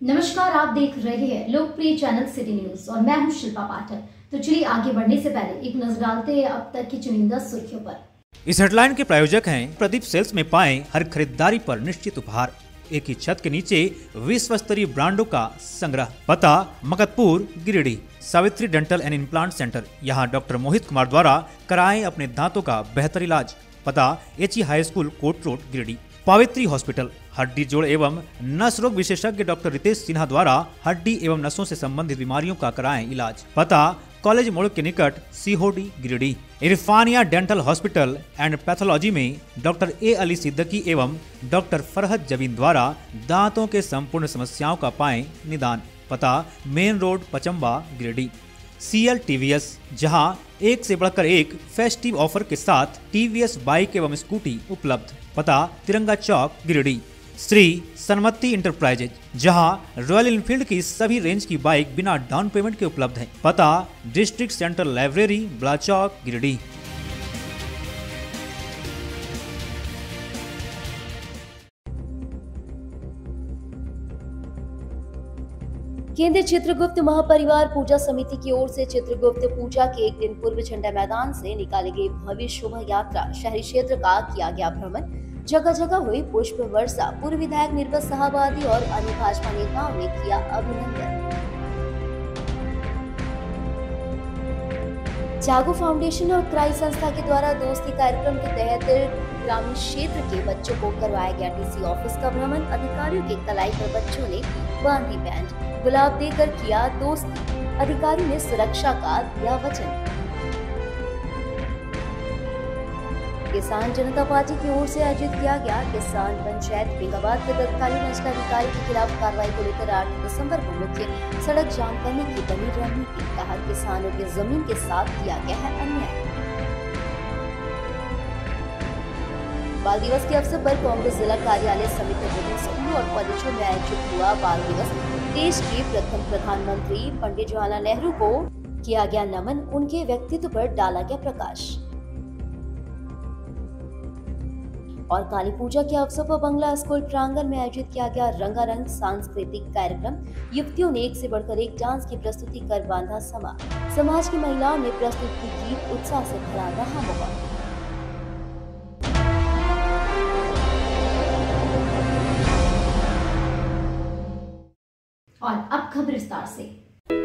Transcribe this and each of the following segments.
नमस्कार, आप देख रहे हैं लोकप्रिय चैनल सिटी न्यूज और मैं हूं शिल्पा पाठक। तो चलिए आगे बढ़ने से पहले एक नजर डालते हैं अब तक की चुनिंदा सुर्खियों पर। इस हेडलाइन के प्रायोजक हैं प्रदीप सेल्स में पाएं हर खरीदारी पर निश्चित उपहार। एक ही छत के नीचे विश्व स्तरीय ब्रांडों का संग्रह। पता Makatpur Giridih. Savitri dental and implant centre, यहाँ डॉक्टर मोहित कुमार द्वारा कराएं अपने दांतों का बेहतर इलाज। पता एचई हाई स्कूल कोट रोड गिरिडीह। पावित्री हॉस्पिटल, हड्डी जोड़ एवं नस रोग विशेषज्ञ डॉक्टर रितेश सिन्हा द्वारा हड्डी एवं नसों से संबंधित बीमारियों का कराएं इलाज। पता कॉलेज मोड़ के निकट Sihodi Giridih. Irfania dental hospital and pathology में डॉक्टर ए अली सिद्दकी एवं डॉक्टर फरहत जबीन द्वारा दांतों के संपूर्ण समस्याओं का पाएं निदान। पता main road Pachamba Giridih. CL TVS, जहां एक से बढ़कर एक फेस्टिव ऑफर के साथ TVS बाइक एवं स्कूटी उपलब्ध। पता तिरंगा चौक गिरिडीह। श्री सन्मति इंटरप्राइजेज, जहां रॉयल इनफील्ड की सभी रेंज की बाइक बिना डाउन पेमेंट के उपलब्ध है। पता डिस्ट्रिक्ट सेंट्रल लाइब्रेरी बड़ा चौक गिरिडीह। केंद्रीय चित्रगुप्त महापरिवार पूजा समिति की ओर से चित्रगुप्त पूजा के एक दिन पूर्व झंडा मैदान से निकाली गई भव्य शोभा यात्रा, शहरी क्षेत्र का किया गया भ्रमण, जगह जगह हुई पुष्प वर्षा, पूर्व विधायक निर्भय साहबादी और अन्य भाजपा नेताओं ने किया अभिनंदन। जागो फाउंडेशन और क्राई संस्था के द्वारा दोस्ती कार्यक्रम के तहत ग्रामीण क्षेत्र के बच्चों को करवाया गया DC ऑफिस का भ्रमण। अधिकारियों के कलाई पर बच्चों ने बांधी बैंड, गुलाब देकर किया दोस्ती। अधिकारी ने सुरक्षा का दिया वचन। किसान जनता पार्टी की ओर से आयोजित किया गया किसान पंचायत बेंगाबाद के तत्कालीन अंचलाधिकारी के खिलाफ कार्रवाई को लेकर 8 दिसंबर को मुख्य सड़क जाम करने की बनी रणनीति। कहा किसानों की जमीन के साथ किया गया है अन्याय। बाल दिवस के अवसर पर कांग्रेस जिला कार्यालय समिति विभिन्न स्कूलों और कॉलेजों में आयोजित हुआ बाल दिवस। देश के प्रथम प्रधानमंत्री पंडित जवाहरलाल नेहरू को किया गया नमन, उनके व्यक्तित्व पर डाला गया प्रकाश। और काली पूजा के अवसर पर बंगला स्कूल प्रांगण में आयोजित किया गया रंगारंग सांस्कृतिक कार्यक्रम। युवतियों ने एक से बढ़कर एक डांस की प्रस्तुति कर बांधा समा। समाज की महिलाओं ने प्रस्तुत की गीत, उत्साह से भरा रहा माहौल। और अब खबर विस्तार से।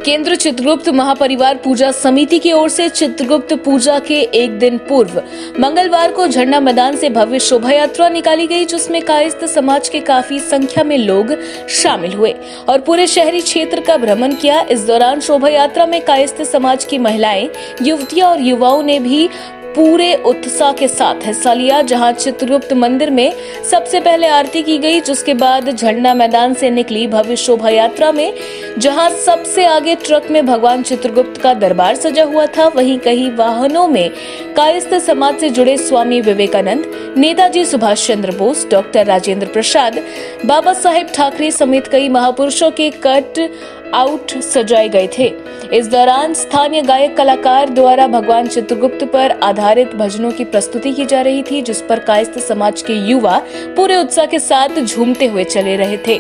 केंद्र चित्रगुप्त महापरिवार पूजा समिति की ओर से चित्रगुप्त पूजा के एक दिन पूर्व मंगलवार को झंडा मैदान से भव्य शोभा यात्रा निकाली गई, जिसमें कायस्थ समाज के काफी संख्या में लोग शामिल हुए और पूरे शहरी क्षेत्र का भ्रमण किया। इस दौरान शोभा यात्रा में कायस्थ समाज की महिलाएं, युवतियां और युवाओं ने भी पूरे उत्साह के साथ हिस्सा लिया। जहां चित्रगुप्त मंदिर में सबसे पहले आरती की गई, जिसके बाद झंडा मैदान से निकली भव्य शोभा यात्रा में जहां सबसे आगे ट्रक में भगवान चित्रगुप्त का दरबार सजा हुआ था, वहीं कई वाहनों में कायस्थ समाज से जुड़े स्वामी विवेकानंद, नेताजी सुभाष चंद्र बोस, डॉक्टर राजेंद्र प्रसाद, बाबा साहेब ठाकरे समेत कई महापुरुषों के कट आउट सजाए गए थे। इस दौरान स्थानीय गायक कलाकार द्वारा भगवान चित्रगुप्त पर आधारित भजनों की प्रस्तुति की जा रही थी, जिस पर कायस्थ समाज के युवा पूरे उत्साह के साथ झूमते हुए चले रहे थे।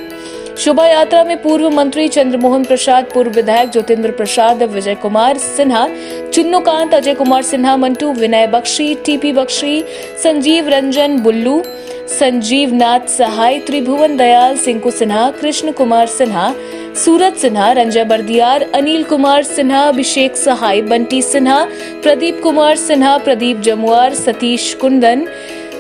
शोभा यात्रा में पूर्व मंत्री चंद्रमोहन प्रसाद, पूर्व विधायक ज्योतिंद्र प्रसाद, विजय कुमार सिन्हा, चुन्नूकांत, अजय कुमार सिन्हा, मंटू, विनय बख्शी, TP बख्शी, संजीव रंजन बुल्लू, संजीव नाथ सहाय, त्रिभुवन दयाल, सिंकू सिन्हा, कृष्ण कुमार सिन्हा, सूरज सिन्हा, रंजय बर्दियार, अनिल कुमार सिन्हा, अभिषेक सहाय, बंटी सिन्हा, प्रदीप कुमार सिन्हा, प्रदीप जमुआर, सतीश कुंदन,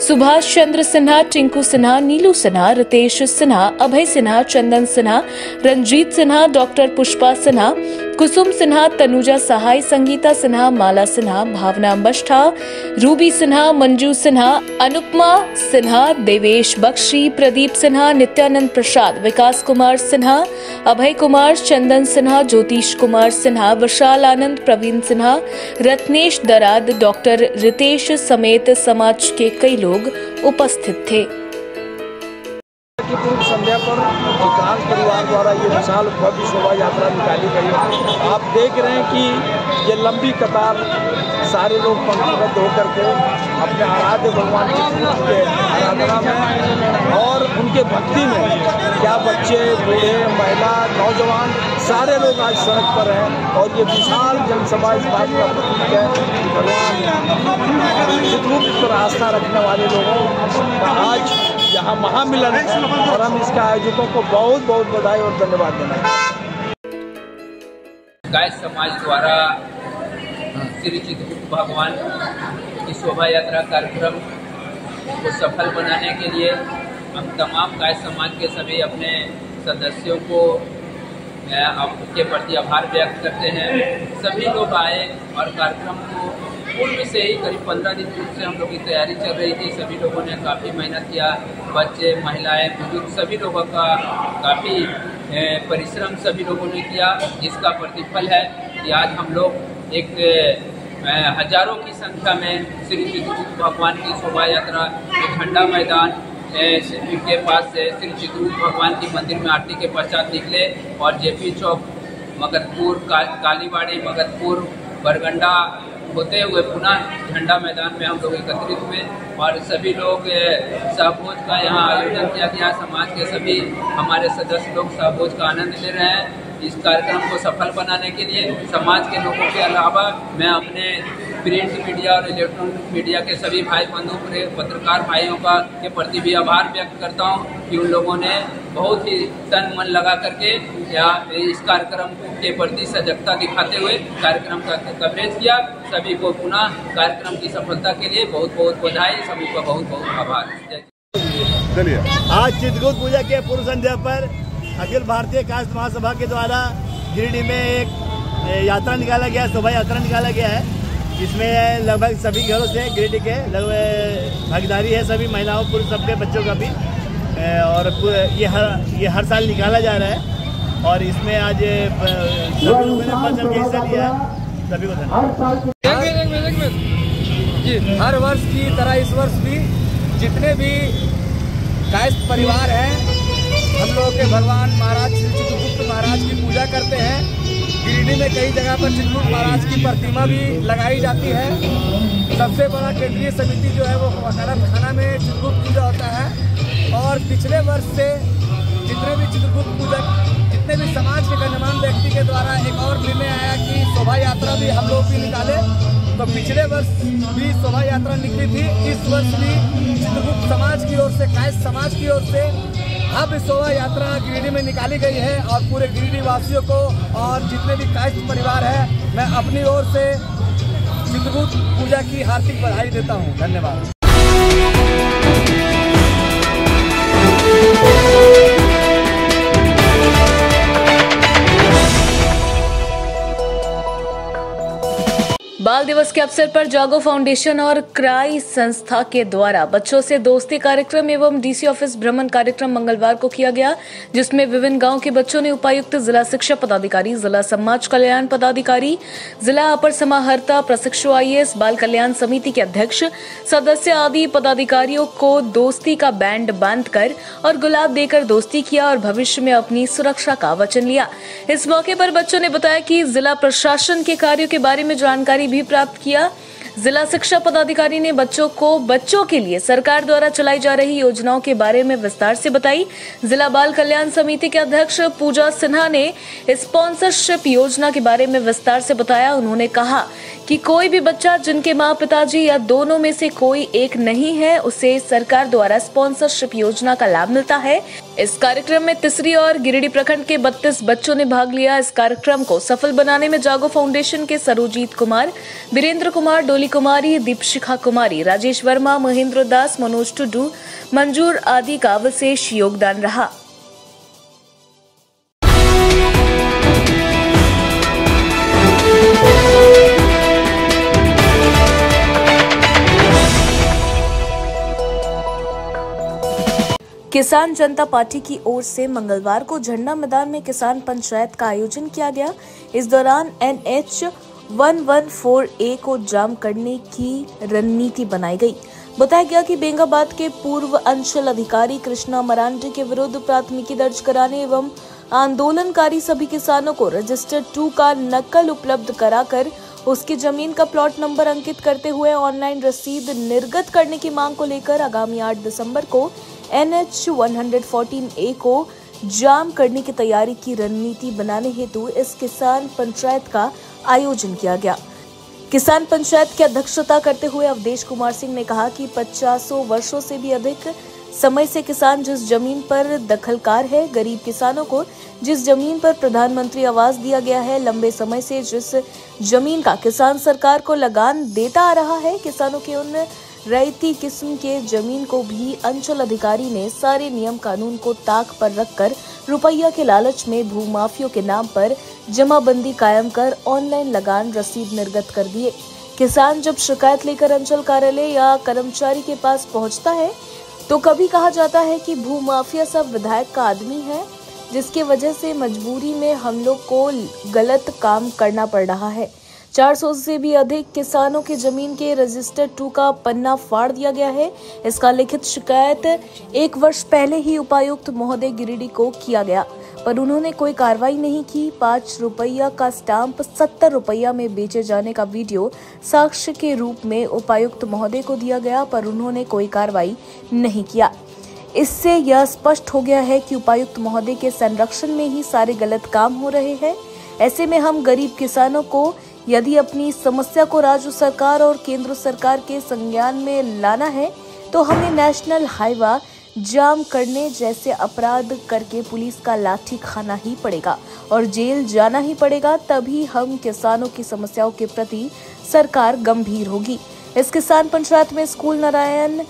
सुभाष चंद्र सिन्हा, टिंकू सिन्हा, नीलू सिन्हा, रितेश सिन्हा, अभय सिन्हा, चंदन सिन्हा, रंजीत सिन्हा, डॉक्टर पुष्पा सिन्हा, कुसुम सिन्हा, तनुजा सहाय, संगीता सिन्हा, माला सिन्हा, भावना बष्ठा, रूबी सिन्हा, मंजू सिन्हा, अनुपमा सिन्हा, देवेश बख्शी, प्रदीप सिन्हा, नित्यानंद प्रसाद, विकास कुमार सिन्हा, अभय कुमार, चंदन सिन्हा, ज्योतिष कुमार सिन्हा, विशाल आनंद, प्रवीण सिन्हा, रत्नेश दराद, डॉक्टर रितेश समेत समाज के कई लोग उपस्थित थे। पूर्व संध्या पर अधिकांश परिवार द्वारा ये विशाल भव्य शोभा यात्रा निकाली गई है। आप देख रहे हैं कि ये लंबी कतार सारे लोग पंक्तिबद्ध होकर के अपने आराध्य भगवान के आराधना में और उनके भक्ति में, क्या बच्चे, बूढ़े, महिला, नौजवान सारे लोग आज सड़क पर हैं। और ये विशाल जनसभा इस बात का प्रतीक है कि भगवान चित्रगुप्त पर आस्था रखने वाले लोगों का आज यहाँ महामिलन है और हम इसके आयोजकों को बहुत बहुत बधाई और धन्यवाद देना चाहते हैं। गाय समाज द्वारा श्री चित्रगुप्त भगवान की शोभा यात्रा कार्यक्रम को सफल बनाने के लिए हम तमाम गाय समाज के सभी अपने सदस्यों को के प्रति आभार व्यक्त करते हैं। सभी लोग आए और कार्यक्रम को पूर्व से ही करीब 15 दिन पूर्व से हम लोग की तैयारी चल रही थी। सभी लोगों ने काफ़ी मेहनत किया, बच्चे, महिलाएं, बुजुर्ग सभी लोगों का काफ़ी परिश्रम सभी लोगों ने किया, जिसका प्रतिफल है कि आज हम लोग एक हजारों की संख्या में श्री चित्रगुप्त भगवान की शोभा यात्रा झंडा मैदान के पास से श्री चित्रगुप्त भगवान की मंदिर में आरती के पश्चात निकले और जेपी चौक, मगधपुर, कालीबाड़ी, मगधपुर, बरगंडा होते हुए पुनः झंडा मैदान में हम लोग एकत्रित हुए और सभी लोग सहभोज का यहाँ आयोजन किया गया। समाज के सभी हमारे सदस्य लोग सहभोज का आनंद ले रहे हैं। इस कार्यक्रम को सफल बनाने के लिए समाज के लोगों के अलावा मैं अपने प्रिंट मीडिया और इलेक्ट्रॉनिक मीडिया के सभी भाई बंधु पत्रकार भाइयों का के प्रति भी आभार व्यक्त करता हूं कि उन लोगों ने बहुत ही तन मन लगा करके या इस कार्यक्रम के प्रति सजगता दिखाते हुए कार्यक्रम का कवरेज किया। सभी को पुनः कार्यक्रम की सफलता के लिए बहुत बहुत बधाई, सभी का बहुत बहुत आभार। चलिए, आज चित्रगुप्त पूजा के पूर्व संध्या पर अखिल भारतीय कायस्थ महासभा के द्वारा गिरिडीह में एक यात्रा निकाला गया, शोभा यात्रा निकाला गया है। इसमें लगभग सभी घरों से गिरिडीह के लगभग भागीदारी है, सभी महिलाओं, पुरुष, सबके बच्चों का भी। और ये हर साल निकाला जा रहा है और इसमें आज सभी लोगों ने बढ़ चढ़ के हिस्सा लिया है। सभी को धन्यवाद। हर वर्ष की तरह इस वर्ष भी जितने भी कायस्थ परिवार हैं, हम लोग के भगवान महाराज श्री चित्रगुप्त महाराज की पूजा करते हैं। गिरिडीह में कई जगह पर चित्रगुप्त महाराज की प्रतिमा भी लगाई जाती है। सबसे बड़ा केंद्रीय समिति जो है वो खाना में चित्रगुप्त पूजा होता है। और पिछले वर्ष से जितने भी चित्रगुप्त पूजा, जितने भी समाज के गणमान्य व्यक्ति के द्वारा एक और निर्णय आया कि शोभा यात्रा भी हम लोग भी निकाले। तो पिछले वर्ष भी शोभा यात्रा निकली थी, इस वर्ष भी चित्रगुप्त समाज की ओर से, कायस्थ समाज की ओर से अब शोभा यात्रा गिरिडीह में निकाली गई है। और पूरे गिरिडीह वासियों को और जितने भी कायस्थ परिवार है, मैं अपनी ओर से चित्रगुप्त पूजा की हार्दिक बधाई देता हूँ। धन्यवाद। बाल दिवस के अवसर पर जागो फाउंडेशन और क्राई संस्था के द्वारा बच्चों से दोस्ती कार्यक्रम एवं डीसी ऑफिस भ्रमण कार्यक्रम मंगलवार को किया गया, जिसमें विभिन्न गांव के बच्चों ने उपायुक्त, जिला शिक्षा पदाधिकारी, जिला समाज कल्याण पदाधिकारी, जिला अपर समाहर्ता, प्रशिक्षु IAS, बाल कल्याण समिति के अध्यक्ष, सदस्य आदि पदाधिकारियों को दोस्ती का बैंड बांधकर और गुलाब देकर दोस्ती किया और भविष्य में अपनी सुरक्षा का वचन लिया। इस मौके पर बच्चों ने बताया कि जिला प्रशासन के कार्यों के बारे में जानकारी भी प्राप्त किया। जिला शिक्षा पदाधिकारी ने बच्चों के लिए सरकार द्वारा चलाई जा रही योजनाओं के बारे में विस्तार से बताई। जिला बाल कल्याण समिति के अध्यक्ष पूजा सिन्हा ने स्पॉन्सरशिप योजना के बारे में विस्तार से बताया। उन्होंने कहा कि कोई भी बच्चा जिनके माँ पिताजी या दोनों में से कोई एक नहीं है, उसे सरकार द्वारा स्पॉन्सरशिप योजना का लाभ मिलता है। इस कार्यक्रम में तिसरी और गिरिडीह प्रखंड के 32 बच्चों ने भाग लिया। इस कार्यक्रम को सफल बनाने में जागो फाउंडेशन के सरोजीत कुमार, वीरेंद्र कुमार, डोली कुमारी, दीपशिखा कुमारी, राजेश वर्मा, महेंद्र दास, मनोज टुडू, मंजूर आदि का विशेष योगदान रहा। किसान जनता पार्टी की ओर से मंगलवार को झंडा मैदान में किसान पंचायत का आयोजन किया गया। इस दौरान NH 114A को जाम करने की रणनीति बनाई गई। बताया गया कि बेंगाबाद के पूर्व अंचल अधिकारी कृष्णा मरांडी के विरुद्ध प्राथमिकी दर्ज कराने एवं आंदोलनकारी सभी किसानों को रजिस्टर 2 का नकल उपलब्ध कराकर उसकी जमीन का प्लॉट नंबर अंकित करते हुए ऑनलाइन रसीद निर्गत करने की मांग को लेकर आगामी 8 दिसंबर को NH 114A को जाम करने की तैयारी की रणनीति बनाने हेतु इस किसान पंचायत का आयोजन किया गया। किसान पंचायत की अध्यक्षता करते हुए अवधेश कुमार सिंह ने कहा कि 50 वर्षों से भी अधिक समय से किसान जिस जमीन पर दखलकार है, गरीब किसानों को जिस जमीन पर प्रधानमंत्री आवास दिया गया है, लंबे समय से जिस जमीन का किसान सरकार को लगान देता आ रहा है, किसानों के उन रैयती किस्म के जमीन को भी अंचल अधिकारी ने सारे नियम कानून को ताक पर रखकर रुपया के लालच में भूमाफियों के नाम पर जमाबंदी कायम कर ऑनलाइन लगान रसीद निर्गत कर दिए। किसान जब शिकायत लेकर अंचल कार्यालय या कर्मचारी के पास पहुंचता है तो कभी कहा जाता है कि भूमाफिया सब विधायक का आदमी है, जिसके वजह से मजबूरी में हम लोग को गलत काम करना पड़ रहा है। 400 से भी अधिक किसानों के जमीन के रजिस्टर 2 का पन्ना फाड़ दिया गया है। इसका लिखित शिकायत 1 वर्ष पहले ही उपायुक्त महोदय गिरिडीह को किया गया, पर उन्होंने कोई कार्रवाई नहीं की। 5 रुपया का स्टाम्प 70 रुपया में बेचे जाने का वीडियो साक्ष्य के रूप में उपायुक्त महोदय को दिया गया, पर उन्होंने कोई कार्रवाई नहीं किया। इससे यह स्पष्ट हो गया है कि उपायुक्त महोदय के संरक्षण में ही सारे गलत काम हो रहे हैं। ऐसे में हम गरीब किसानों को यदि अपनी समस्या को राज्य सरकार और केंद्र सरकार के संज्ञान में लाना है तो हमें नेशनल हाईवे जाम करने जैसे अपराध करके पुलिस का लाठी खाना ही पड़ेगा और जेल जाना ही पड़ेगा, तभी हम किसानों की समस्याओं के प्रति सरकार गंभीर होगी। इस किसान पंचायत में स्कूल नारायण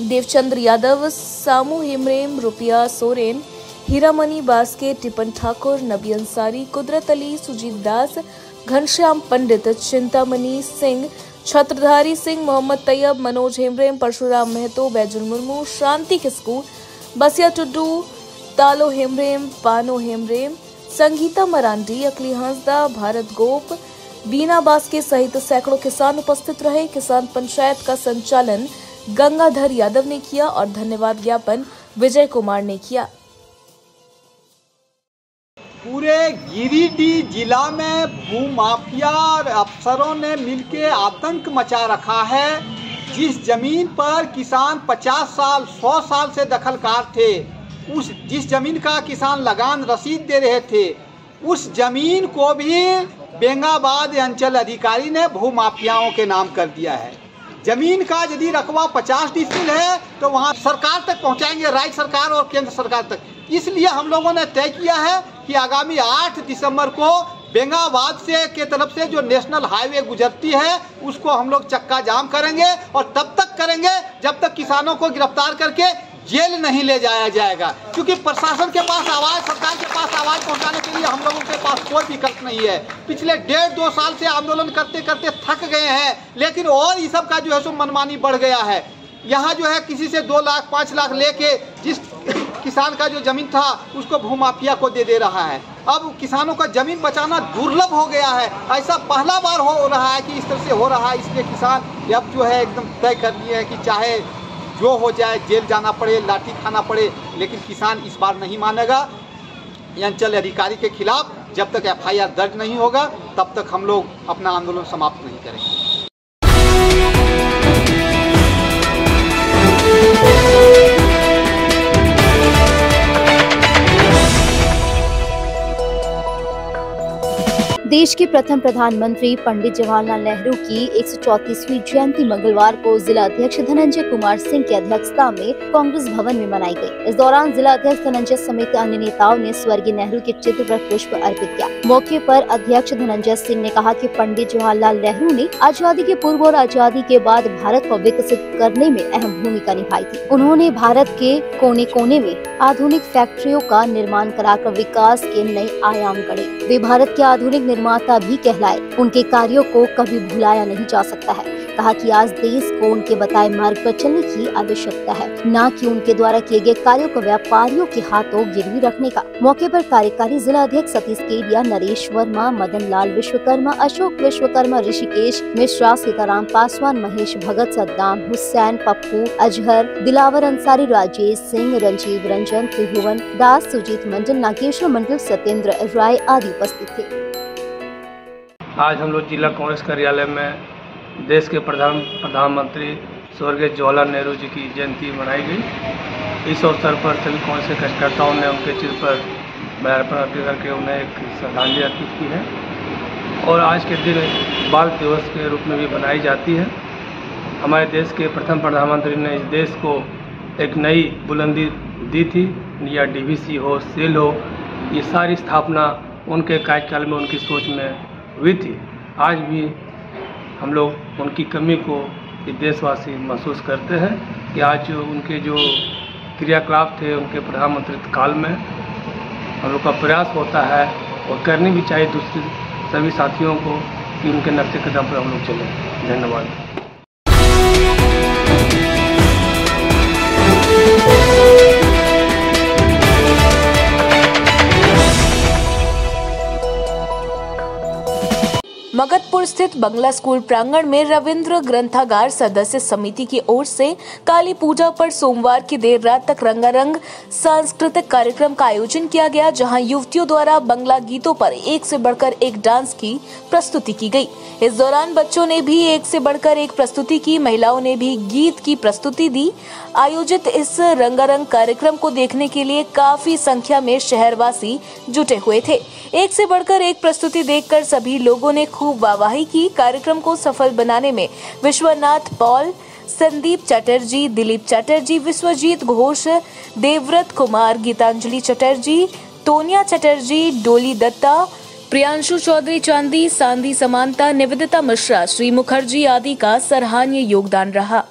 देवचंद्र यादव, सामू हेमरेम, रुपया सोरेन, हीरामणि बास्के, टिपन ठाकुर, नबी अंसारी, कुदरत अली, सुजीत दास, घनश्याम पंडित, चिंतामणि सिंह, छत्रधारी सिंह, मोहम्मद तैयब, मनोज हेमरेम, परशुराम महतो, बैजुल मुर्मू, शांति किस्कू, बसिया टुड्डू, तालो हेमरेम, पानो हेमरेम, संगीता मरांडी, अकली हंसदा, भारत गोप, बीना बास्के सहित सैकड़ों किसान उपस्थित रहे। किसान पंचायत का संचालन गंगाधर यादव ने किया और धन्यवाद ज्ञापन विजय कुमार ने किया। पूरे गिरिडीह जिला में भूमाफिया अफसरों ने मिलकर आतंक मचा रखा है। जिस जमीन पर किसान 50 साल 100 साल से दखलकार थे, जिस जमीन का किसान लगान रसीद दे रहे थे, उस जमीन को भी बेंगाबाद अंचल अधिकारी ने भूमाफियाओं के नाम कर दिया है। जमीन का यदि रकबा 50 डिसिमिल है तो वहाँ सरकार तक पहुँचाएंगे, राज्य सरकार और केंद्र सरकार तक। इसलिए हम लोगों ने तय किया है कि आगामी 8 दिसंबर को बेंगाबाद से के तरफ से जो नेशनल हाईवे गुजरती है उसको हम लोग चक्का जाम करेंगे और तब तक करेंगे जब तक किसानों को गिरफ्तार करके जेल नहीं ले जाया जाएगा, क्योंकि प्रशासन के पास आवाज़, सरकार के पास आवाज़ पहुंचाने के लिए हम लोगों के पास कोई विकल्प नहीं है। पिछले 1.5-2 साल से आंदोलन करते करते थक गए हैं, लेकिन और ये सब का जो है सो मनमानी बढ़ गया है। यहाँ जो है किसी से 2 लाख 5 लाख लेके जिस किसान का जो जमीन था उसको भूमाफिया को दे रहा है। अब किसानों का जमीन बचाना दुर्लभ हो गया है। ऐसा पहला बार हो रहा है कि इस तरह से हो रहा है, इसलिए किसान अब जो है एकदम तय कर लिए है कि चाहे जो हो जाए, जेल जाना पड़े, लाठी खाना पड़े, लेकिन किसान इस बार नहीं मानेगा। अंचल अधिकारी के खिलाफ जब तक FIR दर्ज नहीं होगा तब तक हम लोग अपना आंदोलन समाप्त नहीं करेंगे। देश के प्रथम प्रधानमंत्री पंडित जवाहरलाल नेहरू की 134वीं जयंती मंगलवार को जिला अध्यक्ष धनंजय कुमार सिंह की अध्यक्षता में कांग्रेस भवन में मनाई गई। इस दौरान जिला अध्यक्ष धनंजय समेत अन्य नेताओं ने स्वर्गीय नेहरू के चित्र पर पुष्प अर्पित किया। मौके पर अध्यक्ष धनंजय सिंह ने कहा कि पंडित जवाहरलाल नेहरू ने आजादी के पूर्व और आजादी के बाद भारत को विकसित करने में अहम भूमिका निभाई थी। उन्होंने भारत के कोने कोने में आधुनिक फैक्ट्रियों का निर्माण कराकर विकास के नए आयाम गढ़े। वे भारत के आधुनिक निर्माता भी कहलाए। उनके कार्यों को कभी भुलाया नहीं जा सकता है। कहा कि आज देश को उनके बताए मार्ग पर चलने की आवश्यकता है, न कि उनके द्वारा किए गए कार्यों को व्यापारियों के हाथों गिरवी रखने का। मौके पर कार्यकारी जिला अध्यक्ष सतीश केडिया, नरेश वर्मा, मदन लाल विश्वकर्मा, अशोक विश्वकर्मा, ऋषिकेश मिश्रा, सीताराम पासवान, महेश भगत, सद्दाम हुसैन, पप्पू, अजहर, दिलावर अंसारी, राजेश सिंह, रंजीव रंजन, त्रिभुवन दास, सुजीत मंडल, नागेश्वर मंडल, सत्येंद्र राय आदि उपस्थित थे। आज हम लोग जिला कांग्रेस कार्यालय में देश के प्रधानमंत्री स्वर्गीय जवाहरलाल नेहरू जी की जयंती मनाई गई। इस अवसर पर सभी कांग्रेस के कार्यकर्ताओं ने उनके चित्र पर माल्यार्पण अर्पित करके उन्हें एक श्रद्धांजलि अर्पित की है और आज के दिन बाल दिवस के रूप में भी बनाई जाती है। हमारे देश के प्रथम प्रधानमंत्री ने इस देश को एक नई बुलंदी दी थी, या डीवीसी हो, सेल हो, ये सारी स्थापना उनके कार्यकाल में, उनकी सोच में हुई थी। आज भी हम लोग उनकी कमी को ये देशवासी महसूस करते हैं कि आज उनके जो क्रियाकलाप थे उनके प्रधानमंत्री काल में, हम लोग का प्रयास होता है और करनी भी चाहिए दूसरे सभी साथियों को कि उनके नक्शे कदम पर हम लोग चलें। धन्यवाद। मगधपुर स्थित बंगला स्कूल प्रांगण में रविंद्र ग्रंथागार सदस्य समिति की ओर से काली पूजा पर सोमवार की देर रात तक रंगारंग सांस्कृतिक कार्यक्रम का आयोजन किया गया, जहां युवतियों द्वारा बंगला गीतों पर एक से बढ़कर एक डांस की प्रस्तुति की गई। इस दौरान बच्चों ने भी एक से बढ़कर एक प्रस्तुति की, महिलाओं ने भी गीत की प्रस्तुति दी। आयोजित इस रंगारंग कार्यक्रम को देखने के लिए काफी संख्या में शहरवासी जुटे हुए थे। एक से बढ़कर एक प्रस्तुति देखकर सभी लोगों ने खूब वाहवाही की। कार्यक्रम को सफल बनाने में विश्वनाथ पॉल, संदीप चटर्जी, दिलीप चटर्जी, विश्वजीत घोष, देवव्रत कुमार, गीतांजलि चटर्जी, तोनिया चटर्जी, डोली दत्ता, प्रियांशु चौधरी चांदी, सांधी समानता, निवेदिता मिश्रा, श्री मुखर्जी आदि का सराहनीय योगदान रहा।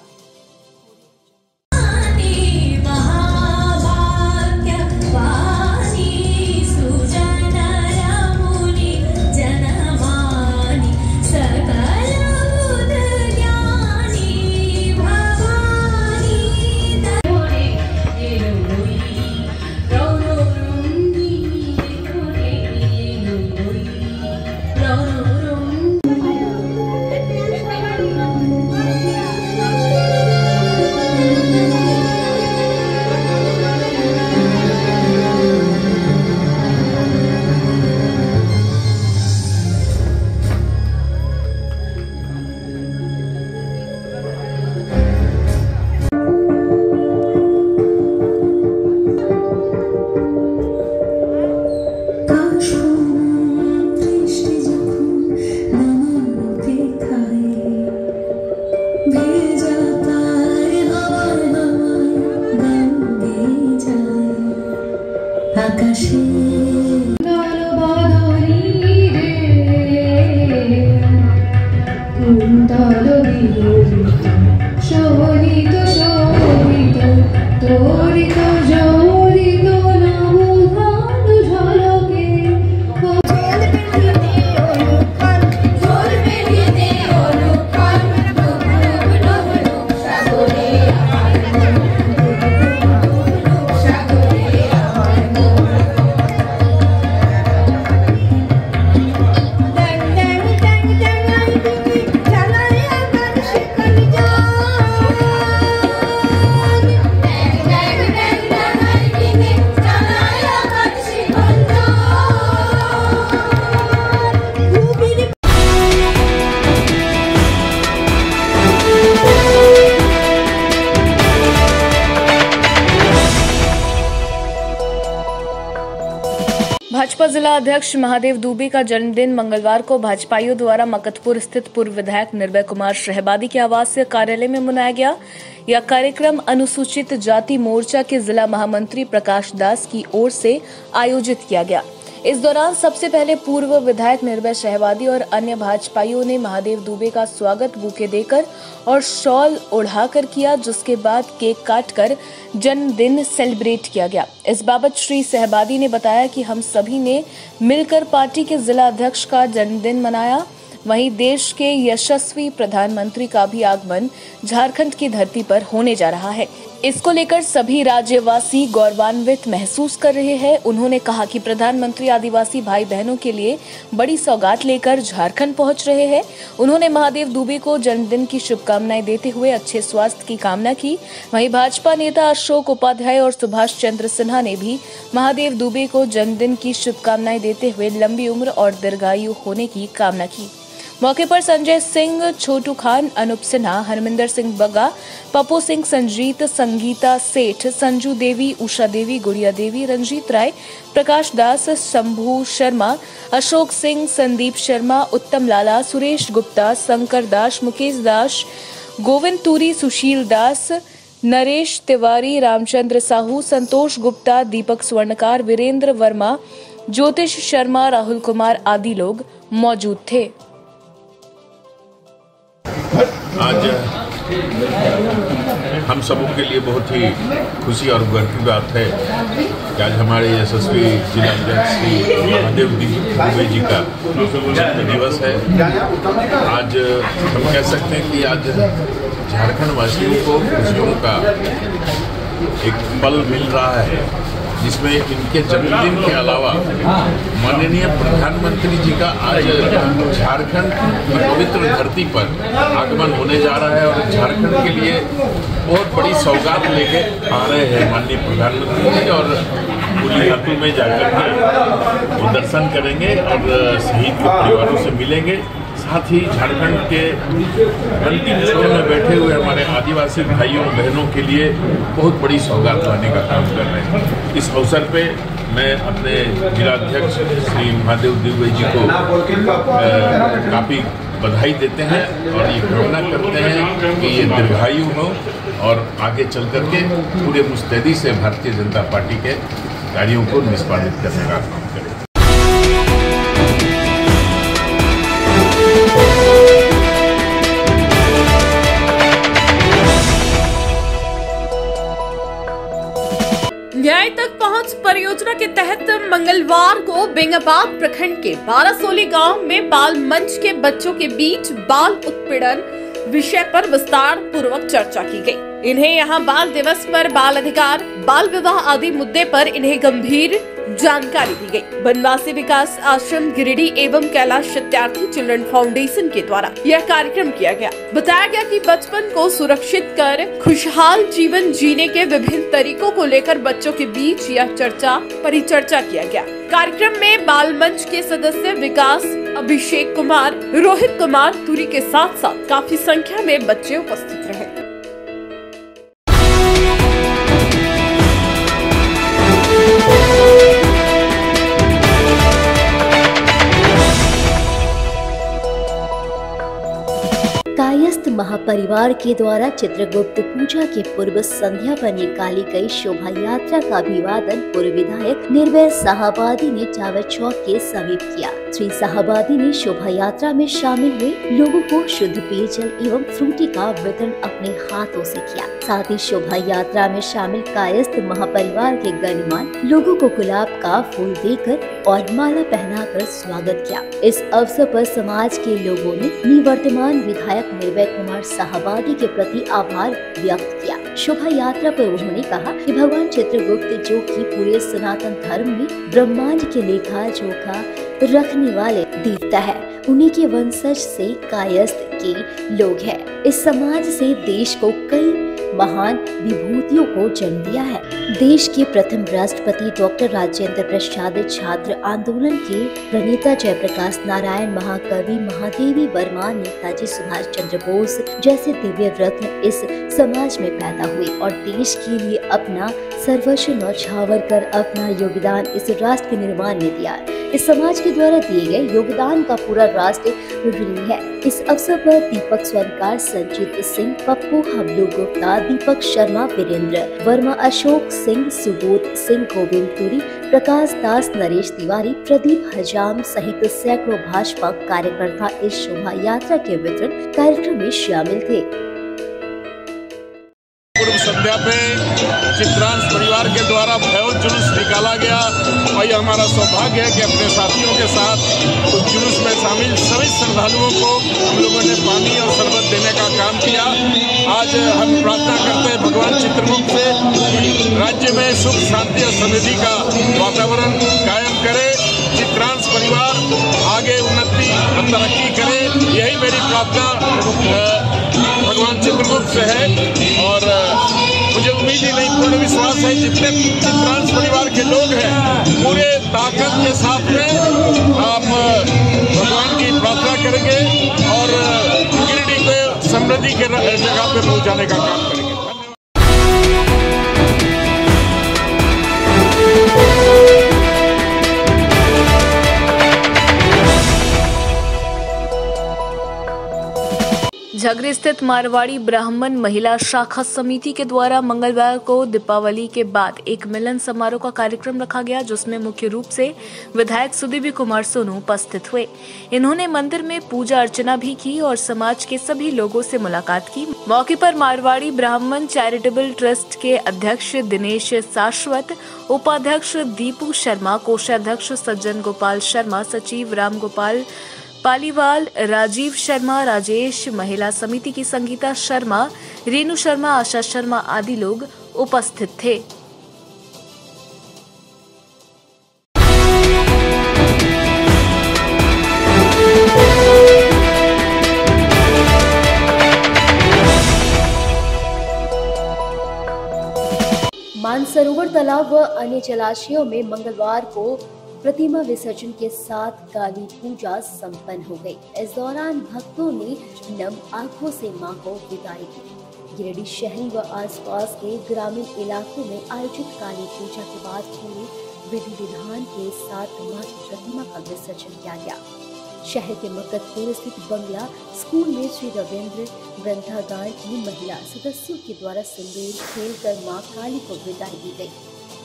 भाजपा जिला अध्यक्ष महादेव दुबे का जन्मदिन मंगलवार को भाजपाइयों द्वारा मगधपुर स्थित पूर्व विधायक निर्भय कुमार शहबादी के आवासीय कार्यालय में मनाया गया। यह कार्यक्रम अनुसूचित जाति मोर्चा के जिला महामंत्री प्रकाश दास की ओर से आयोजित किया गया। इस दौरान सबसे पहले पूर्व विधायक निर्भय शहबादी और अन्य भाजपाइयों ने महादेव दुबे का स्वागत बुके देकर और शॉल ओढ़ाकर किया, जिसके बाद केक काटकर जन्मदिन सेलिब्रेट किया गया। इस बाबत श्री शहबादी ने बताया कि हम सभी ने मिलकर पार्टी के जिला अध्यक्ष का जन्मदिन मनाया। वहीं देश के यशस्वी प्रधानमंत्री का भी आगमन झारखंड की धरती पर होने जा रहा है। इसको लेकर सभी राज्यवासी गौरवान्वित महसूस कर रहे हैं। उन्होंने कहा कि प्रधानमंत्री आदिवासी भाई बहनों के लिए बड़ी सौगात लेकर झारखंड पहुंच रहे हैं। उन्होंने महादेव दुबे को जन्मदिन की शुभकामनाएं देते हुए अच्छे स्वास्थ्य की कामना की। वहीं भाजपा नेता अशोक उपाध्याय और सुभाष चंद्र सिन्हा ने भी महादेव दुबे को जन्मदिन की शुभकामनाएं देते हुए लंबी उम्र और दीर्घायु होने की कामना की। मौके पर संजय सिंह, छोटू खान, अनूप सिन्हा, हरमिंदर सिंह बग्गा, पप्पू सिंह, संजीत, संगीता सेठ, संजू देवी, उषा देवी, गुड़िया देवी, रंजीत राय, प्रकाश दास, शंभू शर्मा, अशोक सिंह, संदीप शर्मा, उत्तम लाला, सुरेश गुप्ता, शंकर दास, मुकेश दास, गोविंद तुरी, सुशील दास, नरेश तिवारी, रामचंद्र साहू, संतोष गुप्ता, दीपक स्वर्णकार, वीरेंद्र वर्मा, ज्योतिष शर्मा, राहुल कुमार आदि लोग मौजूद थे। आज हम सबों के लिए बहुत ही खुशी और गर्व की बात है कि आज हमारे यशस्वी जिला अध्यक्ष श्री महादेव दुबे जी का जन्म दिवस है। आज हम कह सकते हैं कि आज झारखंड वासियों को खुशियों का एक पल मिल रहा है, जिसमें इनके जन्मदिन के अलावा माननीय प्रधानमंत्री जी का आज झारखंड की पवित्र धरती पर आगमन होने जा रहा है और झारखंड के लिए बहुत बड़ी सौगात लेके आ रहे हैं माननीय प्रधानमंत्री जी। और पुलिहातू में जाकर के वो दर्शन करेंगे और शहीद के परिवारों से मिलेंगे। साथ ही झारखंड के अंतिम छोर में बैठे हुए हमारे आदिवासी भाइयों बहनों के लिए बहुत बड़ी सौगात लाने का काम कर रहे हैं। इस अवसर पे मैं अपने जिलाध्यक्ष श्री महादेव दुबे जी को काफ़ी बधाई देते हैं और ये कामना करते हैं कि ये दीर्घायु हो और आगे चल करके पूरे मुस्तैदी से भारतीय जनता पार्टी के कार्यों को निष्पादित करने का काम करें। न्याय तक पहुंच परियोजना के तहत मंगलवार को बेंगाबाद प्रखंड के बारासोली गांव में बाल मंच के बच्चों के बीच बाल उत्पीड़न विषय पर विस्तार पूर्वक चर्चा की गई। इन्हें यहां बाल दिवस पर बाल अधिकार, बाल विवाह आदि मुद्दे पर इन्हें गंभीर जानकारी दी गई। वनवासी विकास आश्रम गिरिडीह एवं कैलाश सत्यार्थी चिल्ड्रन फाउंडेशन के द्वारा यह कार्यक्रम किया गया। बताया गया कि बचपन को सुरक्षित कर खुशहाल जीवन जीने के विभिन्न तरीकों को लेकर बच्चों के बीच यह परिचर्चा किया गया। कार्यक्रम में बाल मंच के सदस्य विकास, अभिषेक कुमार, रोहित कुमार तुरी के साथ साथ काफी संख्या में बच्चे उपस्थित रहे। कायस्थ महापरिवार के द्वारा चित्रगुप्त पूजा के पूर्व संध्या पर निकाली गई शोभा यात्रा का अभिवादन पूर्व विधायक निर्भय साहबादी ने टावर चौक के समीप किया। श्री साहबादी ने शोभा यात्रा में शामिल हुए लोगों को शुद्ध पेयजल एवं फ्रूटी का वितरण अपने हाथों से किया। साथ ही शोभा यात्रा में शामिल कायस्थ महापरिवार के गणमान्य लोगों को गुलाब का फूल देकर और माला पहनाकर स्वागत किया। इस अवसर पर समाज के लोगों ने निवर्तमान विधायक निर्भय कुमार साहबादी के प्रति आभार व्यक्त किया। शोभा यात्रा पर उन्होंने कहा कि भगवान चित्रगुप्त जो कि पूरे सनातन धर्म में ब्रह्मांड के लेखा जोखा रखने वाले देवता है, उन्हीं के वंशज से कायस्थ के लोग हैं। इस समाज से देश को कई महान विभूतियों को जन्म दिया है। देश के प्रथम राष्ट्रपति डॉक्टर राजेंद्र प्रसाद, छात्र आंदोलन के प्रणेता जयप्रकाश नारायण, महाकवि महादेवी वर्मा, नेताजी सुभाष चंद्र बोस जैसे दिव्य रत्न इस समाज में पैदा हुए और देश के लिए अपना सर्वस्व न्यौछावर कर अपना योगदान इस राष्ट्र के निर्माण में दिया। इस समाज के द्वारा दिए गए योगदान का पूरा राष्ट्र ऋणी है। इस अवसर पर दीपक स्वर्णकार, संजीत सिंह, पप्पू हबलू गुप्ता, दीपक शर्मा, वीरेंद्र वर्मा, अशोक सिंह, सुबोध सिंह, गोविंद तुरी, प्रकाश दास, नरेश तिवारी, प्रदीप हजाम सहित सैकड़ों भाजपा कार्यकर्ता इस शोभा यात्रा के वितरण कार्यक्रम में शामिल थे। पूर्व संध्या पे चित्रांश परिवार के द्वारा भव्य जुलूस निकाला गया और यह हमारा सौभाग्य है कि अपने साथियों के साथ उस जुलूस में शामिल सभी श्रद्धालुओं को हम लोगों ने पानी और शरबत देने का काम किया। आज हम प्रार्थना करते हैं भगवान चित्रगुप्त से कि राज्य में सुख शांति और समृद्धि का वातावरण कायम करे, चित्रांश परिवार आगे उन्नति और तरक्की करे। यही मेरी प्रार्थना भगवान चित्रगुप्त से है और मुझे उम्मीद ही नहीं, पूर्ण विश्वास है जितने चित्रांश परिवार के लोग हैं पूरे ताकत के साथ में आप भगवान की प्रार्थना करेंगे और गिरिडीह को समृद्धि के जगह पे पहुंचाने का काम करेंगे। झगरे स्थित मारवाड़ी ब्राह्मण महिला शाखा समिति के द्वारा मंगलवार को दीपावली के बाद एक मिलन समारोह का कार्यक्रम रखा गया, जिसमें मुख्य रूप से विधायक सुदीव्य कुमार सोनू उपस्थित हुए। इन्होंने मंदिर में पूजा अर्चना भी की और समाज के सभी लोगों से मुलाकात की। मौके पर मारवाड़ी ब्राह्मण चैरिटेबल ट्रस्ट के अध्यक्ष दिनेश शाश्वत, उपाध्यक्ष दीपू शर्मा, कोषाध्यक्ष सज्जन गोपाल शर्मा, सचिव राम गोपाल पालीवाल, राजीव शर्मा, राजेश, महिला समिति की संगीता शर्मा, रेणु शर्मा, आशा शर्मा आदि लोग उपस्थित थे। मानसरोवर तालाब व अन्य जलाशयों में मंगलवार को प्रतिमा विसर्जन के साथ काली पूजा संपन्न हो गई। इस दौरान भक्तों ने नम आंखों से मां को विदाई दी। गिरिडीह शहरी व आसपास के ग्रामीण इलाकों में आयोजित काली पूजा के बाद पूरे विधि विधान के साथ मां की प्रतिमा का विसर्जन किया गया। शहर के मकतपुर स्थित बंगला स्कूल में श्री रविंद्र ग्रंथागार की महिला सदस्यों के द्वारा सिंदूर खेलकर मां काली को विदाई दी गई।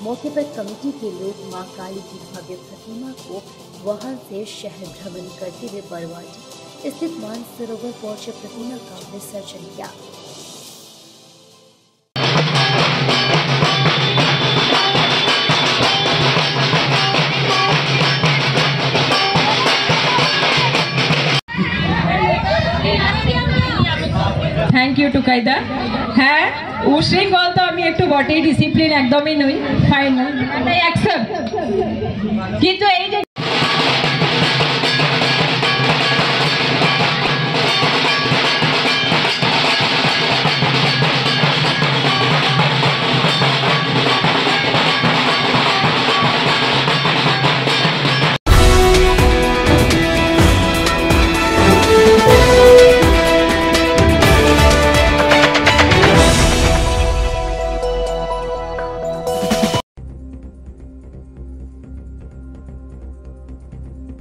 मौके पर कमेटी के लोग मां काली की भव्य प्रतिमा को वहां से शहर भ्रमण करते हुए बरवाटी स्थित मानसरोवर पहुंचे प्रतिमा का विसर्जन किया। থ্যাংক ইউ টুকাইদা। হ্যাঁ, উশৃঙ্খল তো আমি একটু বটেই, ডিসিপ্লিন একদমই নই, ফাইনাল আই অ্যাকসেপ্ট, কিন্তু এই যে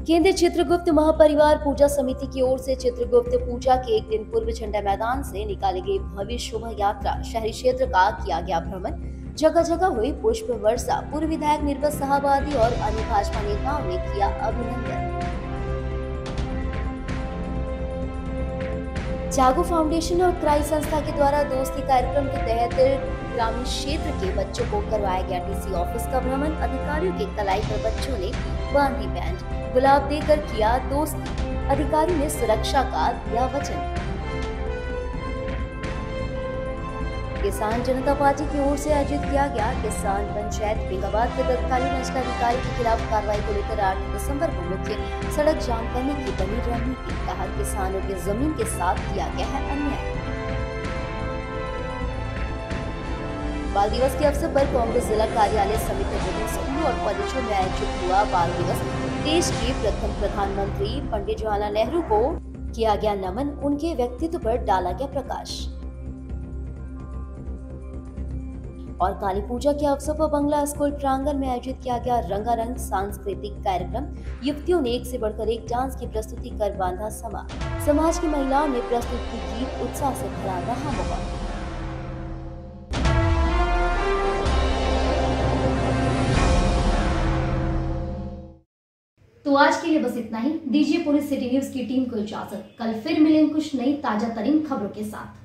केंद्रीय चित्रगुप्त महापरिवार पूजा समिति की ओर से चित्रगुप्त पूजा के एक दिन पूर्व झंडा मैदान से निकाली गई भव्य शोभा यात्रा, शहरी क्षेत्र का किया गया भ्रमण, जगह जगह हुई पुष्प वर्षा, पूर्व विधायक निर्मल साहबादी और अन्य भाजपा नेताओं ने किया अभिनंदन। जागो फाउंडेशन और क्राई संस्था के द्वारा दोस्ती कार्यक्रम के तहत ग्रामीण क्षेत्र के बच्चों को करवाया गया डीसी ऑफिस का भ्रमण। अधिकारियों की कलाई पर बच्चों ने बांधी बैंड, गुलाब देकर किया दोस्ती। अधिकारी ने सुरक्षा का दिया वचन। किसान जनता पार्टी की ओर से आयोजित किया गया किसान पंचायत बेंगाबाद के तत्कालीन अंचलाधिकारी के खिलाफ कार्रवाई को लेकर 8 दिसंबर को मुख्य सड़क जाम करने की बनी रणनीति। कहा किसानों की जमीन के साथ किया गया है अन्याय। बाल दिवस के अवसर पर कांग्रेस जिला कार्यालय समिति विभिन्न स्कूलों और कॉलेजों में आयोजित हुआ बाल दिवस। देश के प्रथम प्रधानमंत्री पंडित जवाहरलाल नेहरू को किया गया नमन, उनके व्यक्तित्व पर डाला गया प्रकाश। और काली पूजा के अवसर पर बंगला स्कूल प्रांगण में आयोजित किया गया रंगारंग सांस्कृतिक कार्यक्रम। युवतियों ने एक से बढ़कर एक डांस की प्रस्तुति कर बांधा समा। समाज की महिलाओं ने प्रस्तुत की गीत, उत्साह से भरा रहा माहौल। तो आज के लिए बस इतना ही। दीजिए पूरी सिटी न्यूज की टीम को इजाजत। कल फिर मिलेंगे कुछ नई ताजा तरीन खबरों के साथ।